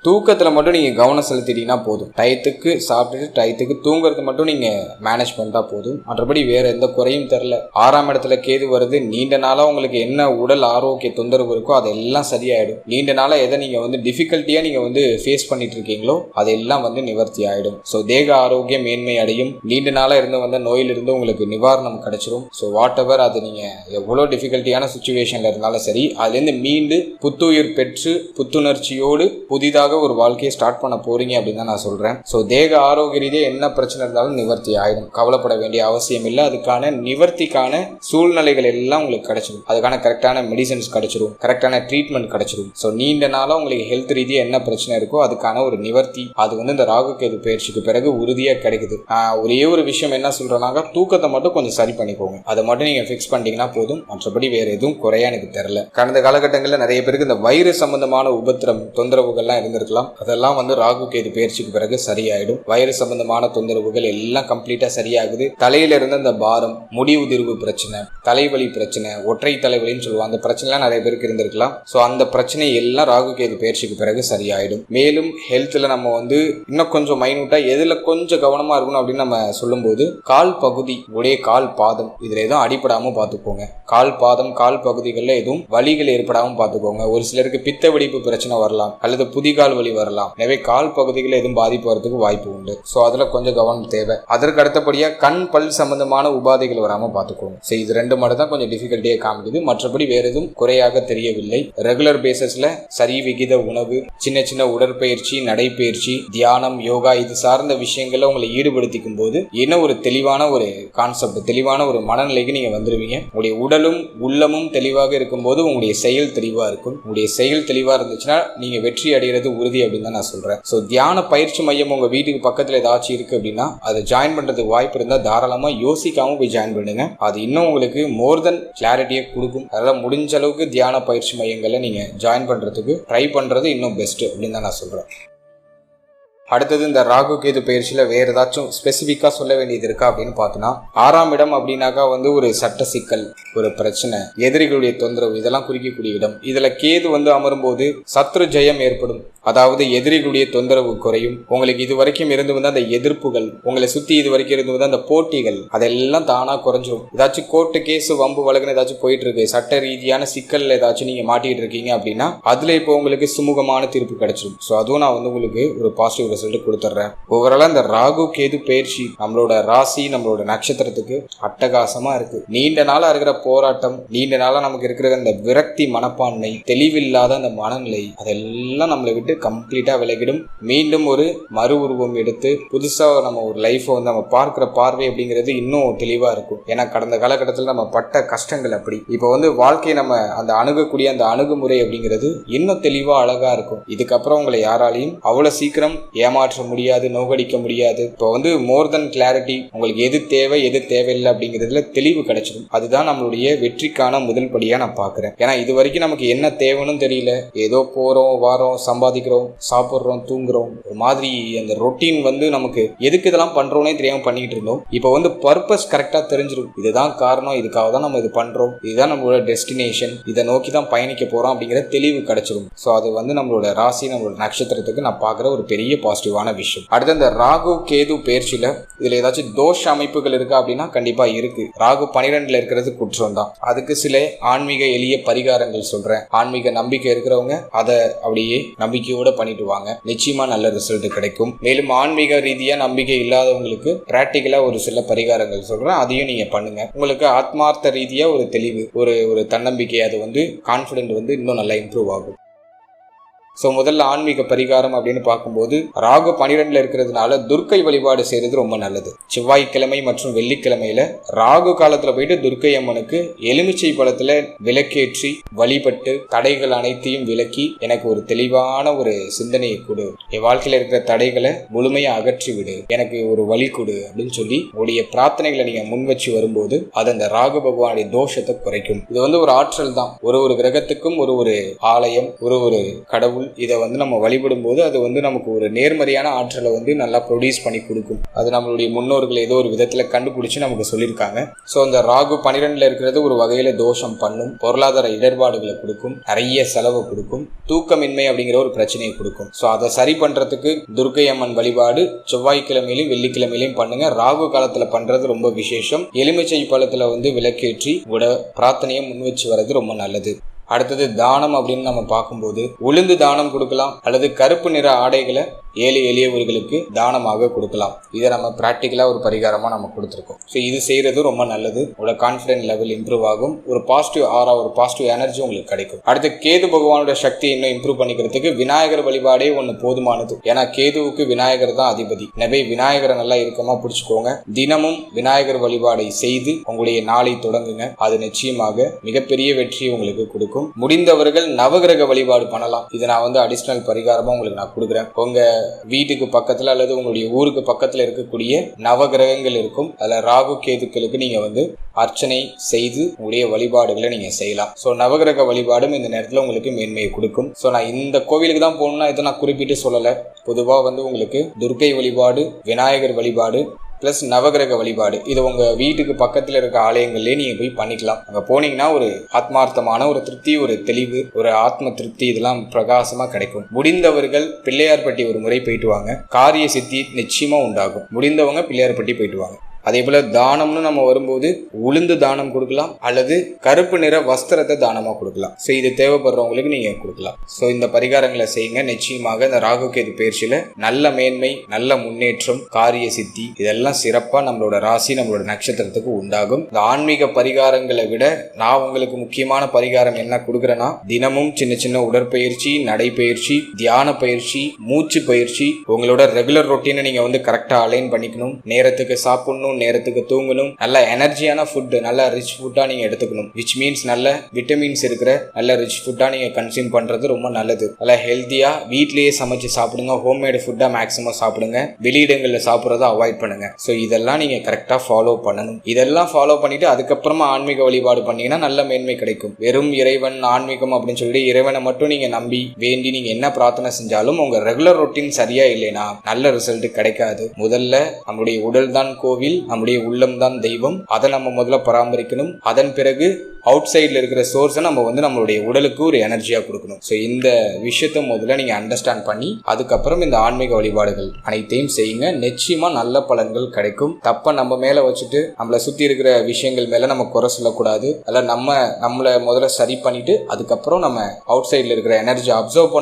தூக்கத்துல மட்டும் நீங்க கவனம் செலுத்திட்டீங்கன்னா போதும். டயத்துக்கு சாப்பிட்டுட்டு டயத்துக்கு தூங்குறது மட்டும் நீங்க மேனேஜ் பண்ணிட்டா போதும். மற்றபடி வேற எந்த குறையும் தெரியல. 6ஆம் இடத்துல கேது வருது. நீண்ட நாளா உங்களுக்கு என்ன உடல் ஆரோக்கிய தொந்தரவு இருக்கோ அதெல்லாம் சரியாயிடும். நீண்ட நாளா எதை நீங்க வந்து டிஃபிகல்ட்டியா நீங்க வந்து ஃபேஸ் பண்ணிட்டு இருக்கீங்களோ அதெல்லாம் வந்து நிவர்த்தி ஆயிடும். ஸோ தேக ஆரோக்கியம் மேன்மை அடையும். நீண்ட நாளா இருந்து வந்த நோயிலிருந்து உங்களுக்கு நிவாரணம் கிடைச்சிடும். ஸோ வாட் எவர் அது நீங்க எவ்வளவு டிஃபிகல்ட்டியான சுச்சுவேஷன்ல இருந்தாலும் சரி, அதுல இருந்து மீண்டு புத்துயிர் பெற்று புத்துணர்ச்சியோடு புதிதாக புதுசாக ஒரு வாழ்க்கையை ஸ்டார்ட் பண்ண போறீங்க அப்படின்னு தான் நான் சொல்றேன். ஸோ தேக ஆரோக்கிய ரீதியாக என்ன பிரச்சனை இருந்தாலும் நிவர்த்தி ஆயிடும். கவலைப்பட வேண்டிய அவசியம் இல்லை. அதுக்கான நிவர்த்திக்கான சூழ்நிலைகள் எல்லாம் உங்களுக்கு கிடைச்சிடும். அதுக்கான கரெக்டான மெடிசன்ஸ் கிடைச்சிடும், கரெக்டான ட்ரீட்மெண்ட் கிடைச்சிடும். ஸோ நீண்ட நாளாக உங்களுக்கு ஹெல்த் ரீதியாக என்ன பிரச்சனை இருக்கோ அதுக்கான ஒரு நிவர்த்தி அது வந்து இந்த ராகு கேது பயிற்சிக்கு பிறகு உறுதியாக கிடைக்குது. ஒரே ஒரு விஷயம் என்ன சொல்றேன்னாங்க, தூக்கத்தை மட்டும் கொஞ்சம் சரி பண்ணிக்கோங்க. அதை மட்டும் நீங்க ஃபிக்ஸ் பண்ணிட்டீங்கன்னா போதும். மற்றபடி வேற எதுவும் குறையா எனக்கு தெரியல. கடந்த காலகட்டங்களில் நிறைய பேருக்கு இந்த வயிறு சம்பந்தமான உபத்திரம் தொந்தரவுகள்லாம் இருந்திருக்கலாம். அதெல்லாம் வந்து ராகு கேது பயிற்சிக்கு பிறகு சரியாயிடும். வயிறு சம்பந்தமான தொந்தரவுகள் எல்லாம் கம்ப்ளீட்டா சரியாகுது. தலையில இருந்த இந்த பாரம், முடி உதிர்வு பிரச்சனை, தலைவலி பிரச்சனை, ஒற்றை தலைவலின்னு சொல்லுவாங்க, அந்த பிரச்சனை எல்லாம் நிறைய பேருக்கு இருந்திருக்கலாம். ஸோ அந்த பிரச்சனை எல்லாம் ராகு கேது பயிற்சிக்கு பிறகு சரியாயிடும். மேலும் ஹெல்த்ல நம்ம வந்து இன்னும் கொஞ்சம் மைனூட்டா எதுல கொஞ்சம் கவனமா இருக்கணும் அப்படின்னு நம்ம சொல்லும்போது, கால் பகுதி உடைய கால் பாதம் இதுல எதுவும் அடிப்படாம பார்த்துக்கோங்க. கால் பாதம் கால் பகுதிகளில் எதுவும் வலிகள் ஏற்படாம பார்த்துக்கோங்க. ஒரு சிலருக்கு பித்த வெடிப்பு பிரச்சனை வரலாம், அல்லது புதிகால் வலி வரலாம். எனவே கால் பகுதிகளில் எதுவும் பாதிப்பு வரதுக்கு வாய்ப்பு உண்டு. ஸோ அதுல கொஞ்சம் கவனம் தேவை. அதற்கு அடுத்தபடியா கண் பல் சம்பந்தமான உபாதைகள் வராம பார்த்துக்கோங்க. ஸோ இது ரெண்டு மட்டும் தான் கொஞ்சம் டிஃபிகல்ட்டியே காமிக்குது. மற்றபடி வேற எதுவும் குறையாக தெரியவில்லை. ரெகுலர் பேசிஸ்ல சரி விகித உணவு, சின்ன சின்ன உடற்பயிற்சி, நடைப்பயிற்சி, தியானம், யோகா இது சார்ந்த விஷயங்கள்ல உங்களை ஈடுபடுத்திக்கும் போது இன்னும் ஒரு தெளிவான ஒரு கான்செப்ட், தெளிவான ஒரு மனநிலைக்கு நீங்க வந்துருவீங்க. உங்களுடைய உடலும் உள்ளமும் தெளிவாக இருக்கும் போது உங்களுடைய செயல் தெளிவா இருக்கும். உங்களுடைய செயல் தெளிவா இருந்துச்சுன்னா நீங்க வெற்றி அடைகிறது உறுதி அப்படின்னு தான் நான் சொல்றேன். ஸோ தியான பயிற்சி மையம் உங்க வீட்டுக்கு பக்கத்துல ஏதாச்சும் இருக்கு அப்படின்னா அதை ஜாயின் பண்றதுக்கு வாய்ப்பு இருந்தா தாராளமா யோசிக்காம போய் ஜாயின் பண்ணுங்க. அது இன்னும் உங்களுக்கு மோர் தென் கிளாரிட்டியை கொடுக்கும். அதனால முடிஞ்ச அளவுக்கு தியான பயிற்சி மையங்களை நீங்க ஜாயின் பண்றதுக்கு ட்ரை பண்றது இன்னும் பெஸ்ட் அப்படின்னு தான் நான் சொல்றேன். அடுத்தது இந்த ராகு கேது பயிற்சியில வேற ஏதாச்சும் ஸ்பெசிபிக்கா சொல்ல வேண்டியது இருக்கா அப்படின்னு பார்த்தோம்னா, 6ஆம் இடம் அப்படின்னாக்கா வந்து ஒரு சட்ட சிக்கல், ஒரு பிரச்சனை, எதிரிகளுடைய தொந்தரவு இதெல்லாம் குறிக்கக்கூடிய இடம். இதுல கேது வந்து அமரும் போது சத்ரு ஜெயம் ஏற்படும். அதாவது எதிரிகளுடைய தொந்தரவு குறையும். உங்களுக்கு இது வரைக்கும் இருந்து வந்து அந்த எதிர்ப்புகள், உங்களை சுத்தி இது வரைக்கும் இருந்து வந்து அந்த போட்டிகள் அதெல்லாம் தானா குறைஞ்சிரும். ஏதாச்சும் கோர்ட்டு கேஸ் வம்பு வழக்குன்னு ஏதாச்சும் போயிட்டு இருக்கு, சட்ட ரீதியான சிக்கல் ஏதாச்சும் நீங்க மாட்டிட்டு இருக்கீங்க அப்படின்னா அதுல இப்போ உங்களுக்கு சுமூகமான தீர்ப்பு கிடைச்சிடும். ஸோ அதுவும் நான் வந்து உங்களுக்கு ஒரு பாசிட்டிவ் ரிசல்ட் கொடுத்துட்றேன். ஓவராலா இந்த ராகு கேது பயிற்சி நம்மளோட ராசி, நம்மளோட நட்சத்திரத்துக்கு அட்டகாசமா இருக்கு. நீண்ட நாளா இருக்கிற போராட்டம், நீண்ட நாளா நமக்கு இருக்கிற அந்த விரக்தி மனப்பான்மை, தெளிவில்லாத அந்த மனநிலை அதெல்லாம் நம்மளை விட்டு கம்ப்ளீட்டா விலகிடும். மீண்டும் ஒரு மறு உருவம் எடுத்து புதுசா நம்ம ஒரு லைஃபை வந்து நம்ம பார்க்கிற பார்வை அப்படிங்கிறது இன்னும் தெளிவா இருக்கும். ஏன்னா கடந்த காலகட்டத்தில் நம்ம பட்ட கஷ்டங்கள் அப்படி. இப்போ வந்து வாழ்க்கையை நம்ம அந்த அணுகக்கூடிய அந்த அணுகுமுறை அப்படிங்கிறது இன்னும் தெளிவா அழகா இருக்கும். இதுக்கப்புறம் உங்களை யாராலையும் அவ்வளவு சீக்கிரம் ஏமாற்ற முடியாது, நோகடிக்க முடியாது. இப்போ வந்து மோர் தென் கிளாரிட்டி, உங்களுக்கு எது தேவை எது தேவையில்லை அப்படிங்கிறதுல தெளிவு கிடைச்சிடும். அதுதான் நம்மளுடைய வெற்றிக்கான முதல் படியா நான் பாக்குறேன். ஏன்னா இது வரைக்கும் நமக்கு என்ன தேவைன்னு தெரியல, ஏதோ போறோம் வாரோம் சம்பாதிக்கிறோம், சாப்பிட்றோம், தூங்குறோம், ஒரு மாதிரி அந்த ரொட்டீன் வந்து நமக்கு எதுக்கு இதெல்லாம் பண்றோம்னே தெரியாம பண்ணிட்டு இருந்தோம். இப்போ வந்து பர்பஸ் கரெக்டா தெரிஞ்சிடும். இதுதான் காரணம், இதுக்காக தான் நம்ம இது பண்றோம், இதுதான் நம்மளோட டெஸ்டினேஷன், இதை நோக்கி தான் பயணிக்க போறோம் அப்படிங்கிற தெளிவு கிடைச்சிடும். ஸோ அது வந்து நம்மளோட ராசி, நம்மளோட நட்சத்திரத்துக்கு நான் பார்க்குற ஒரு பெரிய பாசிட்டிவான விஷயம். அடுத்து இந்த ராகு கேது பயிற்சியில இதுல ஏதாச்சும் தோஷ அமைப்புகள் இருக்கா அப்படின்னா கண்டிப்பா இருக்கு. ராகு 12ல இருக்கிறது குற்றம் தான். அதுக்கு சில ஆன்மீக எளிய பரிகாரங்கள் சொல்றேன். ஆன்மீக நம்பிக்கை இருக்கிறவங்க அதை அப்படியே நம்பிக்கையோட பண்ணிட்டு வாங்க, நிச்சயமா நல்ல ரிசல்ட் கிடைக்கும். மேலும் ஆன்மீக ரீதியா நம்பிக்கை இல்லாதவங்களுக்கு பிராக்டிக்கலா ஒரு சில பரிகாரங்கள் சொல்றேன், அதையும் நீங்க பண்ணுங்க. உங்களுக்கு ஆத்மார்த்த ரீதியா ஒரு தெளிவு, ஒரு தன்னம்பிக்கை, அது வந்து கான்பிடென்ட் வந்து இன்னும் நல்லா இம்ப்ரூவ் ஆகும். ஸோ முதல்ல ஆன்மீக பரிகாரம் அப்படின்னு பார்க்கும்போது ராகு 12ல இருக்கிறதுனால துர்க்கை வழிபாடு செய்யறது ரொம்ப நல்லது. செவ்வாய்க்கிழமை மற்றும் வெள்ளிக்கிழமையில ராகு காலத்துல போயிட்டு துர்க்கை அம்மனுக்கு எலுமிச்சை பழத்துல விளக்கேற்றி வழிபட்டு தடைகள் அனைத்தையும் விலக்கி எனக்கு ஒரு தெளிவான ஒரு சிந்தனையை கொடு, என் வாழ்க்கையில இருக்கிற தடைகளை முழுமையா அகற்றி விடு, எனக்கு ஒரு வழி கொடு அப்படின்னு சொல்லி உடைய பிரார்த்தனைகளை நீங்க முன் வச்சு வரும்போது அது அந்த ராகு பகவானுடைய தோஷத்தை குறைக்கும். இது வந்து ஒரு ஆற்றல் தான். ஒரு கிரகத்துக்கும் ஒரு ஆலயம், ஒரு கடவுள், இதை வந்து நம்ம வழிபடும் போது அது வந்து நமக்கு ஒரு நேர்மறையான ஆற்றலை வந்து நல்லா ப்ரொடியூஸ் பண்ணி கொடுக்கும். அது நம்மளுடைய முன்னோர்கள் ஏதோ ஒரு விதத்துல கண்டுபிடிச்சு நமக்கு சொல்லியிருக்காங்க. ஸோ அந்த ராகு 12ல இருக்கிறது ஒரு வகையில தோஷம் பண்ணும், பொருளாதார இடர்பாடுகளை கொடுக்கும், நிறைய செலவு கொடுக்கும், தூக்கமின்மை அப்படிங்கிற ஒரு பிரச்சனையை கொடுக்கும். ஸோ அதை சரி பண்றதுக்கு துர்க்கை அம்மன் வழிபாடு செவ்வாய்க்கிழமையிலும் வெள்ளிக்கிழமையிலும் பண்ணுங்க. ராகு காலத்துல பண்றது ரொம்ப விசேஷம். எலுமிச்சை பழத்துல வந்து விளக்கேற்றி பிரார்த்தனையை முன் வச்சு வர்றது ரொம்ப நல்லது. அடுத்தது தானம் அப்படின்னு நம்ம பார்க்கும்போது உளுந்து தானம் கொடுக்கலாம், அல்லது கருப்பு நிற ஆடைகளை ஏழை எளியவர்களுக்கு தானமாக கொடுக்கலாம். இதை நம்ம பிராக்டிக்கலா ஒரு பரிகாரமா நம்ம கொடுத்துருக்கோம். ஸோ இது செய்யறது ரொம்ப நல்லது. உங்களோட கான்ஃபிடன்ஸ் லெவல் இம்ப்ரூவ் ஆகும். ஒரு பாசிட்டிவ் ஆரா, ஒரு பாசிட்டிவ் எனர்ஜி உங்களுக்கு கிடைக்கும். அடுத்து கேது பகவானோட சக்தி இன்னும் இம்ப்ரூவ் பண்ணிக்கிறதுக்கு விநாயகர் வழிபாடே ஒன்று போதுமானது. ஏன்னா கேதுவுக்கு விநாயகர் தான் அதிபதி. எனவே விநாயகரை நல்லா இறுக்கமா பிடிச்சுக்கோங்க. தினமும் விநாயகர் வழிபாடை செய்து உங்களுடைய நாளை தொடங்குங்க. அது நிச்சயமாக மிகப்பெரிய வெற்றியை உங்களுக்கு கொடுக்கும். முடிந்தவர்கள் நவகிரக வழிபாடு பண்ணலாம். இதை நான் அடிஷனல் பரிகாரமா உங்களுக்கு நான் கொடுக்குறேன். உங்க வீட்டுக்கு பக்கத்துல அல்லது உங்களுடைய ஊருக்கு பக்கத்துல இருக்கக்கூடிய நவகிரகங்கள் இருக்கும். அதுல ராகு கேதுக்களுக்கு நீங்க அர்ச்சனை செய்து உங்களுடைய வழிபாடுகளை நீங்க செய்யலாம். ஸோ நவகிரக வழிபாடும் இந்த நேரத்தில் உங்களுக்கு மேன்மையை கொடுக்கும். ஸோ நான் இந்த கோவிலுக்கு தான் போகணும்னா இதை நான் குறிப்பிட்டு சொல்லலை. பொதுவாக உங்களுக்கு துர்க்கை வழிபாடு, விநாயகர் வழிபாடு பிளஸ் நவகிரக வழிபாடு, இது உங்க வீட்டுக்கு பக்கத்துல இருக்க ஆலயங்கள்லயே நீங்க போய் பண்ணிக்கலாம். அங்க போனீங்கன்னா ஒரு ஆத்மார்த்தமான ஒரு திருப்தி, ஒரு தெளிவு, ஒரு ஆத்ம திருப்தி இதெல்லாம் பிரகாசமா கிடைக்கும். முடிந்தவர்கள் பிள்ளையார்பட்டி ஒரு முறை போயிட்டு வாங்க. காரிய சித்தி நிச்சயமா உண்டாகும். முடிந்தவங்க பிள்ளையார்பட்டி போயிட்டு வாங்க. அதே போல தானம்னு நம்ம வரும்போது உளுந்து தானம் கொடுக்கலாம் அல்லது கருப்பு நிற வஸ்திரத்தை தானமா கொடுக்கலாம். ஸோ இது தேவைப்படுறவங்களுக்கு நீங்க கொடுக்கலாம். ஸோ இந்த பரிகாரங்களை செய்யுங்க. நிச்சயமாக இந்த ராகு கேது பயிற்சியில நல்ல மேன்மை, நல்ல முன்னேற்றம், காரிய சித்தி இதெல்லாம் சிறப்பா நம்மளோட ராசி, நம்மளோட நட்சத்திரத்துக்கு உண்டாகும். இந்த ஆன்மீக பரிகாரங்களை விட நான் உங்களுக்கு முக்கியமான பரிகாரம் என்ன கொடுக்குறேன்னா, தினமும் சின்ன சின்ன உடற்பயிற்சி, நடைப்பயிற்சி, தியான பயிற்சி, மூச்சு பயிற்சி, உங்களோட ரெகுலர் ரொட்டீனை நீங்க கரெக்டா அலைன் பண்ணிக்கணும். நேரத்துக்கு சாப்பிடணும், நேரத்துக்கு தூங்கணும், நல்ல எனர்ஜியான ஃபுட், நல்ல ரிச் ஃபுட்டா நீங்க எடுத்துக்கணும். விச் மீன்ஸ் நல்ல விட்டமின்ஸ் இருக்கிற நல்ல ரிச் ஃபுட்டா நீங்க கன்சியூம் பண்றது ரொம்ப நல்லது. நல்ல ஹெல்த்தியா வீட்லயே சமைச்சு சாப்பிடுங்க. ஹோம்மேடு ஃபுட்டா மேக்ஸிமம் சாப்பிடுங்க. வெளியிடங்கள்ல சாப்பிட்றத அவாய்ட் பண்ணுங்க. ஸோ இதெல்லாம் நீங்க கரெக்டா ஃபாலோ பண்ணணும். இதெல்லாம் ஃபாலோ பண்ணிட்டு அதுக்கப்புறமா ஆன்மீக வழிபாடு பண்ணீங்கன்னா நல்ல மேன்மை கிடைக்கும். வெறும் இறைவன் ஆன்மீகம் அப்படின்னு சொல்லிட்டு இறைவனை மட்டும் நீங்க நம்பி வேண்டி நீங்க என்ன பிரார்த்தனை செஞ்சாலும் உங்க ரெகுலர் ரொட்டீன் சரியா இல்லைன்னா நல்ல ரிசல்ட் கிடைக்காது. முதல்ல நம்முடைய உடல் தான் கோவில், நம்முடைய உள்ளம் தான் தெய்வம். அதை நம்ம முதல்ல பராமரிக்கணும். அதன் பிறகு அவுட் சைட்ல இருக்கிற சோர்ஸை நம்ம நம்மளுடைய உடலுக்கு ஒரு எனர்ஜியா கொடுக்கணும். ஸோ இந்த விஷயத்த முதல்ல நீங்க அண்டர்ஸ்டாண்ட் பண்ணி அதுக்கப்புறம் இந்த ஆன்மீக வழிபாடுகள் அனைத்தையும் செய்யுங்க. நிச்சயமா நல்ல பலன்கள் கிடைக்கும். தப்ப நம்ம மேல வச்சுட்டு நம்மளை சுத்தி இருக்கிற விஷயங்கள் மேல நம்ம குறை சொல்லக்கூடாது. அல்ல நம்மளை முதல்ல சரி பண்ணிட்டு அதுக்கப்புறம் நம்ம அவுட் சைட்ல இருக்கிற எனர்ஜி அப்சர்வ்